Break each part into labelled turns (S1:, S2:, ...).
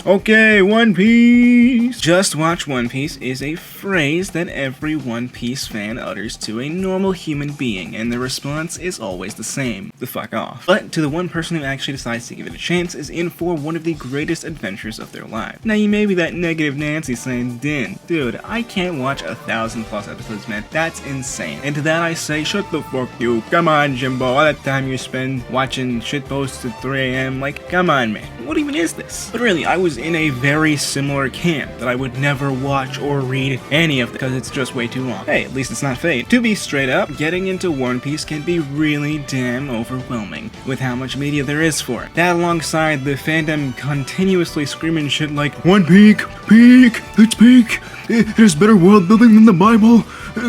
S1: Okay, One Piece! Just watch One Piece is a phrase that every One Piece fan utters to a normal human being, and the response is always the same: the fuck off. But to the one person who actually decides to give it a chance is in for one of the greatest adventures of their life. Now you may be that negative Nancy saying, Din, dude, I can't watch 1,000+ episodes, man, that's insane. And to that I say, shut the fuck you. Come on, Jimbo, all that time you spend watching shitposts at 3 AM, like, come on, man, what even is this? But really, I was in a very similar camp that I would never watch or read any of them because it's just way too long. Hey, at least it's not Fate. To be straight up, getting into One Piece can be really damn overwhelming with how much media there is for it. That alongside the fandom continuously screaming shit like, One Peak, it's peak, it has better world building than the Bible,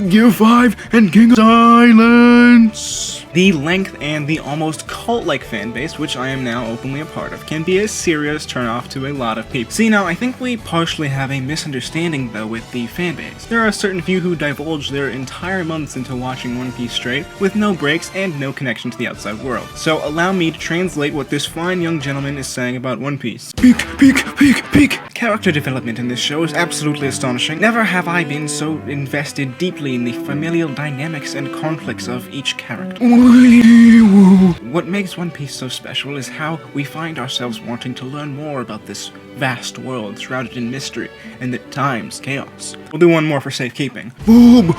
S1: Gear 5 and King of Silence. The length and the almost cult-like fanbase, which I am now openly a part of, can be a serious turnoff to a lot of people. See, now I think we partially have a misunderstanding though with the fanbase. There are a certain few who divulge their entire months into watching One Piece straight, with no breaks and no connection to the outside world. So allow me to translate what this fine young gentleman is saying about One Piece. Peak! Character development in this show is absolutely astonishing. Never have I been so invested deeply in the familial dynamics and conflicts of each character. What makes One Piece so special is how we find ourselves wanting to learn more about this vast world shrouded in mystery and at times chaos. We'll do one more for safekeeping. Boom!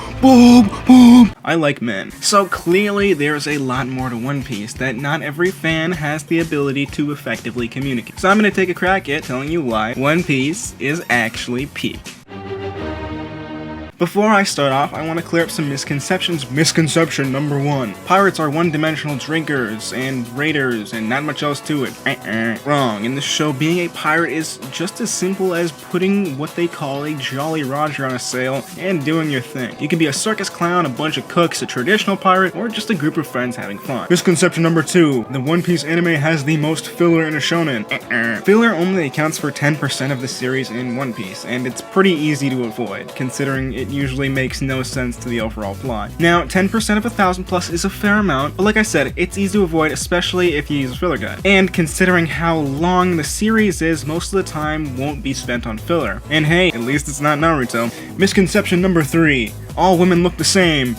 S1: I like men. So clearly there's a lot more to One Piece that not every fan has the ability to effectively communicate. So I'm gonna take a crack at telling you why One Piece is actually peak. Before I start off, I want to clear up some misconceptions. Misconception number 1. Pirates are one-dimensional drinkers and raiders and not much else to it. Wrong. In this show, being a pirate is just as simple as putting what they call a Jolly Roger on a sail and doing your thing. You can be a circus clown, a bunch of cooks, a traditional pirate, or just a group of friends having fun. Misconception number 2. The One Piece anime has the most filler in a shonen. Filler only accounts for 10% of the series in One Piece, and it's pretty easy to avoid, considering it usually makes no sense to the overall plot. Now, 10% of 1,000+ is a fair amount, but like I said, it's easy to avoid, especially if you use a filler guide. And considering how long the series is, most of the time won't be spent on filler. And hey, at least it's not Naruto. Misconception number 3. All women look the same.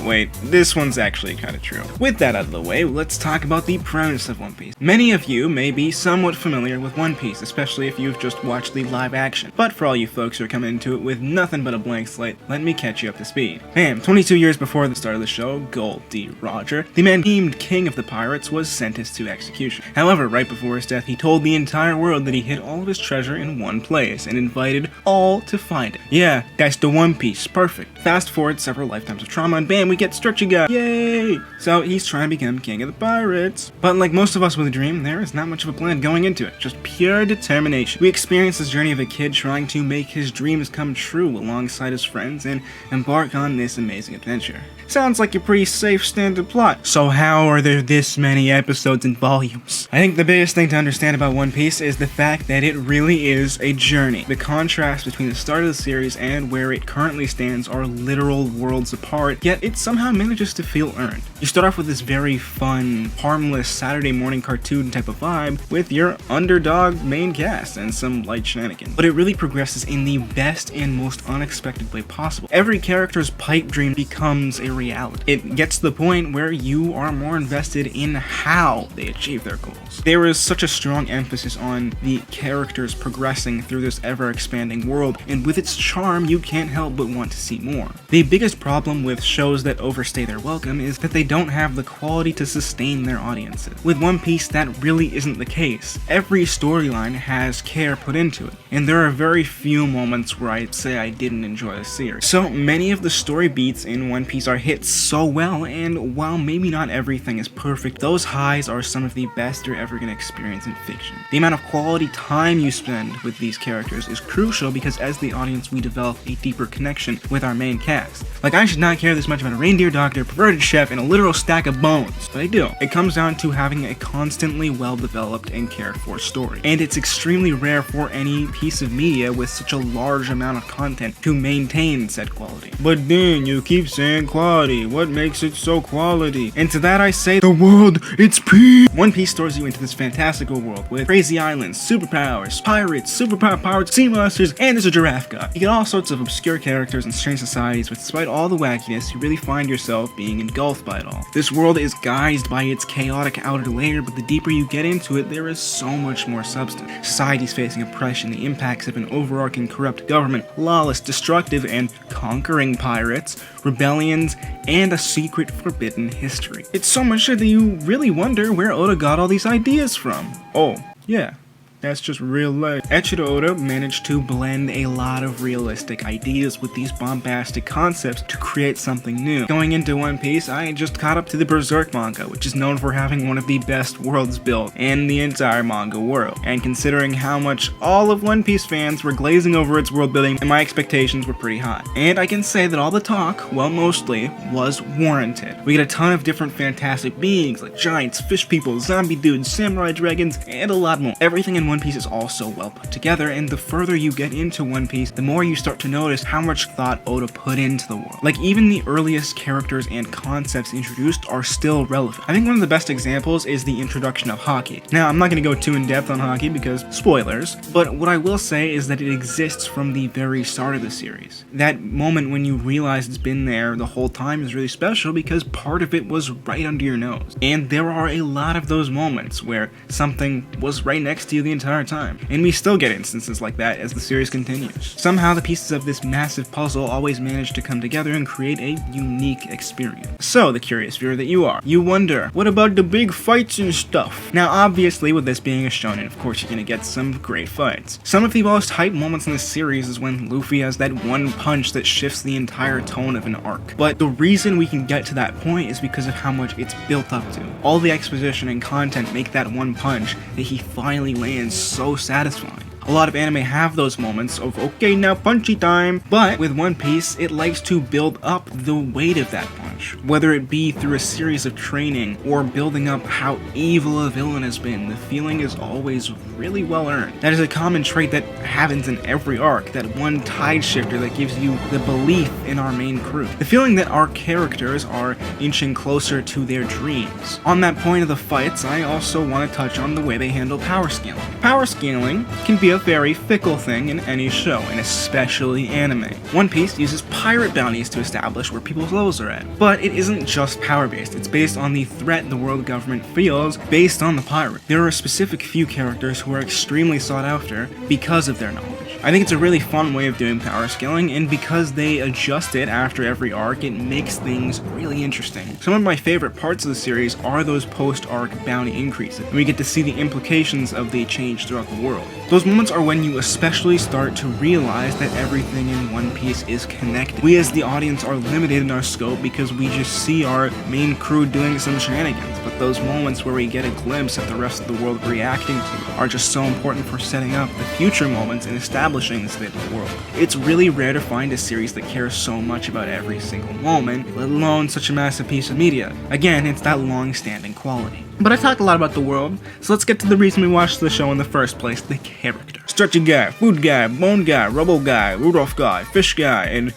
S1: Wait, this one's actually kinda true. With that out of the way, let's talk about the premise of One Piece. Many of you may be somewhat familiar with One Piece, especially if you've just watched the live action. But for all you folks who are coming into it with nothing but a blank slate, let me catch you up to speed. 22 years before the start of the show, Gold D. Roger, the man deemed king of the pirates, was sentenced to execution. However, right before his death, he told the entire world that he hid all of his treasure in one place, and invited all to find it. Yeah, that's the One Piece, perfect. Fast forward several lifetimes of trauma, and bam, we get Stretchy Guy. Yay! So he's trying to become king of the pirates. But like most of us with a dream, there is not much of a plan going into it, just pure determination. We experience this journey of a kid trying to make his dreams come true alongside his friends and embark on this amazing adventure. Sounds like a pretty safe standard plot. So how are there this many episodes and volumes? I think the biggest thing to understand about One Piece is the fact that it really is a journey. The contrast between the start of the series and where it currently stands are literal worlds apart, yet it somehow manages to feel earned. You start off with this very fun, harmless Saturday morning cartoon type of vibe with your underdog main cast and some light shenanigans. But it really progresses in the best and most unexpected way possible. Every character's pipe dream becomes a reality. It gets to the point where you are more invested in how they achieve their goals. There is such a strong emphasis on the characters progressing through this ever-expanding world, and with its charm, you can't help but want to see more. The biggest problem with shows that overstay their welcome is that they don't have the quality to sustain their audiences. With One Piece, that really isn't the case. Every storyline has care put into it, and there are very few moments where I'd say I didn't enjoy the series. So many of the story beats in One Piece are hit so well, and while maybe not everything is perfect, those highs are some of the best you're ever gonna experience in fiction. The amount of quality time you spend with these characters is crucial because as the audience we develop a deeper connection with our main cast. Like, I should not care this much about a reindeer doctor, perverted chef, and a literal stack of bones. But I do. It comes down to having a constantly well-developed and cared-for story. And it's extremely rare for any piece of media with such a large amount of content to maintain said quality. But then you keep saying quality. What makes it so quality? And to that I say, the world, it's peace! One Piece stores you into this fantastical world with crazy islands, superpowers, pirates, superpower pirates, sea monsters, and there's a giraffe guy. You get all sorts of obscure characters and strange societies, but despite all the wackiness, you really find yourself being engulfed by it all. This world is guised by its chaotic outer layer, but the deeper you get into it, there is so much more substance. Societies facing oppression, the impacts of an overarching corrupt government, lawless, destructive, and conquering pirates, rebellions, and a secret forbidden history. It's so much that you really wonder where Oda got all these ideas from. Oh, yeah. That's just real life. Eiichiro Oda managed to blend a lot of realistic ideas with these bombastic concepts to create something new. Going into One Piece, I just caught up to the Berserk manga, which is known for having one of the best worlds built in the entire manga world. And considering how much all of One Piece fans were glazing over its world building, my expectations were pretty high. And I can say that all the talk, well mostly, was warranted. We get a ton of different fantastic beings like giants, fish people, zombie dudes, samurai dragons, and a lot more. Everything in One Piece is also well put together, and the further you get into One Piece, the more you start to notice how much thought Oda put into the world. Like, even the earliest characters and concepts introduced are still relevant. I think one of the best examples is the introduction of Haki. Now, I'm not going to go too in depth on Haki because spoilers, but what I will say is that it exists from the very start of the series. That moment when you realize it's been there the whole time is really special because part of it was right under your nose. And there are a lot of those moments where something was right next to you the entire time. And we still get instances like that as the series continues. Somehow the pieces of this massive puzzle always manage to come together and create a unique experience. So, the curious viewer that you are, you wonder, what about the big fights and stuff? Now obviously with this being a shonen, of course you're gonna get some great fights. Some of the most hype moments in this series is when Luffy has that one punch that shifts the entire tone of an arc. But the reason we can get to that point is because of how much it's built up to. All the exposition and content make that one punch that he finally lands so satisfying. A lot of anime have those moments of, okay, now punchy time, but with One Piece, it likes to build up the weight of that punch. Whether it be through a series of training, or building up how evil a villain has been, the feeling is always really well earned. That is a common trait that happens in every arc, that one tide shifter that gives you the belief in our main crew. The feeling that our characters are inching closer to their dreams. On that point of the fights, I also want to touch on the way they handle power scaling. Power scaling can be a very fickle thing in any show, and especially anime. One Piece uses pirate bounties to establish where people's levels are at. But it isn't just power-based, it's based on the threat the world government feels based on the pirate. There are a specific few characters who are extremely sought after because of their knowledge. I think it's a really fun way of doing power scaling, and because they adjust it after every arc, it makes things really interesting. Some of my favorite parts of the series are those post-arc bounty increases, and we get to see the implications of the change throughout the world. Those moments are when you especially start to realize that everything in One Piece is connected. We as the audience are limited in our scope because we just see our main crew doing some shenanigans, but those moments where we get a glimpse at the rest of the world reacting to are just so important for setting up the future moments and establishing the state of the world. It's really rare to find a series that cares so much about every single moment, let alone such a massive piece of media. Again, it's that long-standing quality. But I talked a lot about the world, so let's get to the reason we watched the show in the first place, the character. Stretchy guy, food guy, bone guy, rubble guy, Rudolph guy, fish guy, and...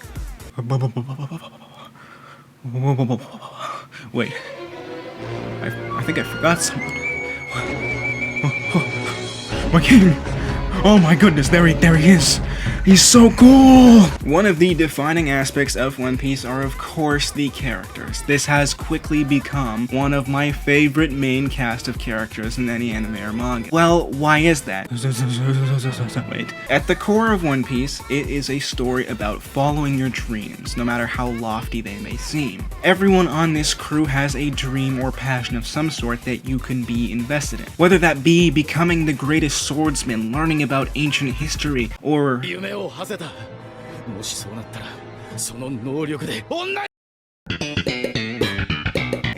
S1: Wait. I think I forgot someone. My king! Oh my goodness, there he is! He's so cool! One of the defining aspects of One Piece are of course the characters. This has quickly become one of my favorite main cast of characters in any anime or manga. Well, why is that? Wait. At the core of One Piece, it is a story about following your dreams, no matter how lofty they may seem. Everyone on this crew has a dream or passion of some sort that you can be invested in. Whether that be becoming the greatest swordsman, learning about ancient history, or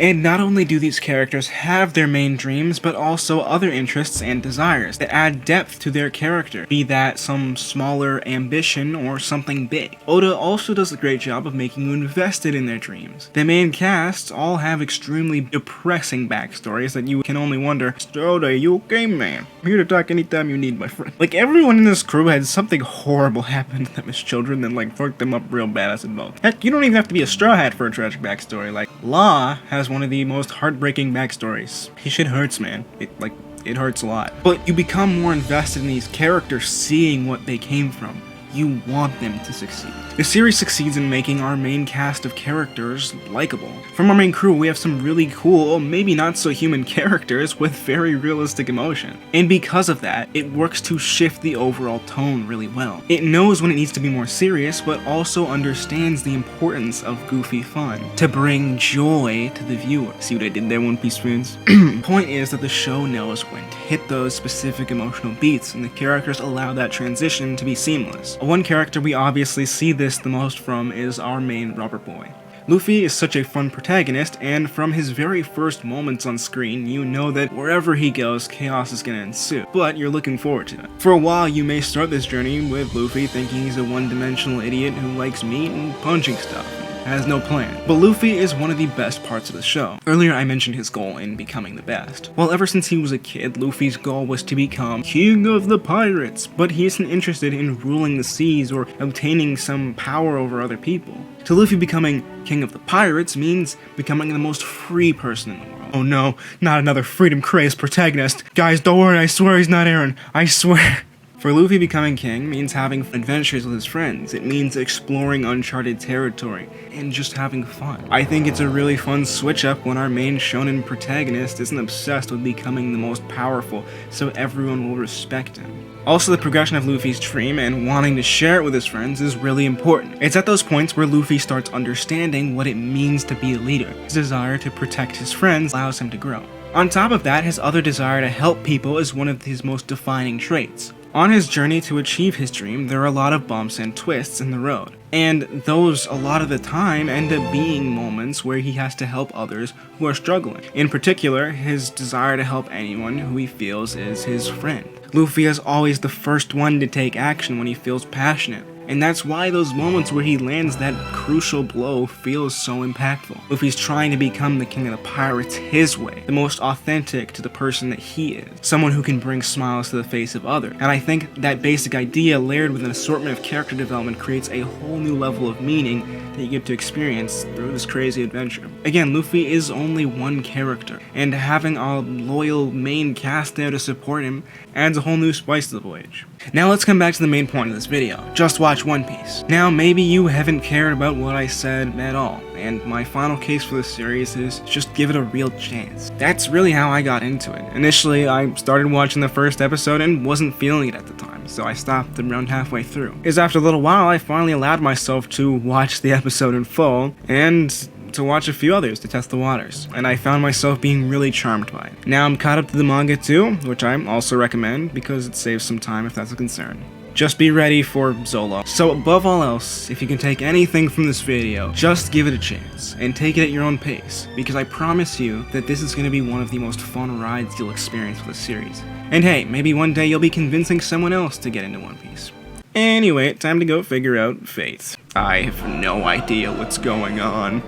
S1: And not only do these characters have their main dreams, but also other interests and desires that add depth to their character, be that some smaller ambition or something big. Oda also does a great job of making you invested in their dreams. The main casts all have extremely depressing backstories that you can only wonder, Oda, you okay, man? I'm here to talk anytime you need, my friend. Like, everyone in this crew had something horrible happen to them as children that, like, fucked them up real bad as adults. Heck, you don't even have to be a Straw Hat for a tragic backstory. Like, Law has one of the most heartbreaking backstories. His shit hurts, man. It hurts a lot. But you become more invested in these characters seeing what they came from. You want them to succeed. The series succeeds in making our main cast of characters likable. From our main crew, we have some really cool, maybe not so human characters with very realistic emotion. And because of that, it works to shift the overall tone really well. It knows when it needs to be more serious, but also understands the importance of goofy fun to bring joy to the viewer. See what I did there, One Piece fans? Point is that the show knows when to hit those specific emotional beats, and the characters allow that transition to be seamless. One character we obviously see this the most from is our main rubber boy. Luffy is such a fun protagonist, and from his very first moments on screen, you know that wherever he goes, chaos is gonna ensue, but you're looking forward to it. For a while, you may start this journey with Luffy thinking he's a one-dimensional idiot who likes meat and punching stuff. Has no plan. But Luffy is one of the best parts of the show. Earlier I mentioned his goal in becoming the best. Well, ever since he was a kid, Luffy's goal was to become King of the Pirates, but he isn't interested in ruling the seas or obtaining some power over other people. To Luffy, becoming King of the Pirates means becoming the most free person in the world. Oh no, not another freedom-crazed protagonist. Guys, don't worry, I swear he's not Aaron. I swear. For Luffy, becoming king means having adventures with his friends. It means exploring uncharted territory and just having fun. I think it's a really fun switch up when our main shonen protagonist isn't obsessed with becoming the most powerful, so everyone will respect him. Also, the progression of Luffy's dream and wanting to share it with his friends is really important. It's at those points where Luffy starts understanding what it means to be a leader. His desire to protect his friends allows him to grow. On top of that, his other desire to help people is one of his most defining traits. On his journey to achieve his dream, there are a lot of bumps and twists in the road, and those a lot of the time end up being moments where he has to help others who are struggling. In particular, his desire to help anyone who he feels is his friend. Luffy is always the first one to take action when he feels passionate. And that's why those moments where he lands that crucial blow feels so impactful. Luffy's trying to become the king of the pirates his way, the most authentic to the person that he is, someone who can bring smiles to the face of others. And I think that basic idea layered with an assortment of character development creates a whole new level of meaning that you get to experience through this crazy adventure. Again, Luffy is only one character, and having a loyal main cast there to support him adds a whole new spice to the voyage. Now let's come back to the main point of this video. Just watch One Piece. Now maybe you haven't cared about what I said at all, and my final case for this series is just give it a real chance. That's really how I got into it. Initially, I started watching the first episode and wasn't feeling it at the time, so I stopped around halfway through. Because after a little while, I finally allowed myself to watch the episode in full, and to watch a few others to test the waters, and I found myself being really charmed by it. Now I'm caught up to the manga too, which I also recommend because it saves some time if that's a concern. Just be ready for Zolo. So above all else, if you can take anything from this video, just give it a chance, and take it at your own pace, because I promise you that this is going to be one of the most fun rides you'll experience with the series. And hey, maybe one day you'll be convincing someone else to get into One Piece. Anyway, time to go figure out Fate. I have no idea what's going on.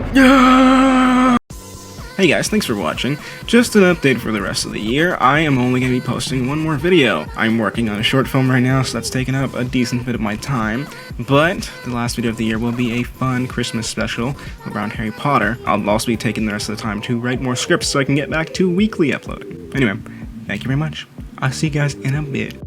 S1: Hey guys, thanks for watching. Just an update for the rest of the year, I am only going to be posting one more video. I'm working on a short film right now, so that's taking up a decent bit of my time, but the last video of the year will be a fun Christmas special around Harry Potter. I'll also be taking the rest of the time to write more scripts so I can get back to weekly uploading. Anyway, thank you very much. I'll see you guys in a bit.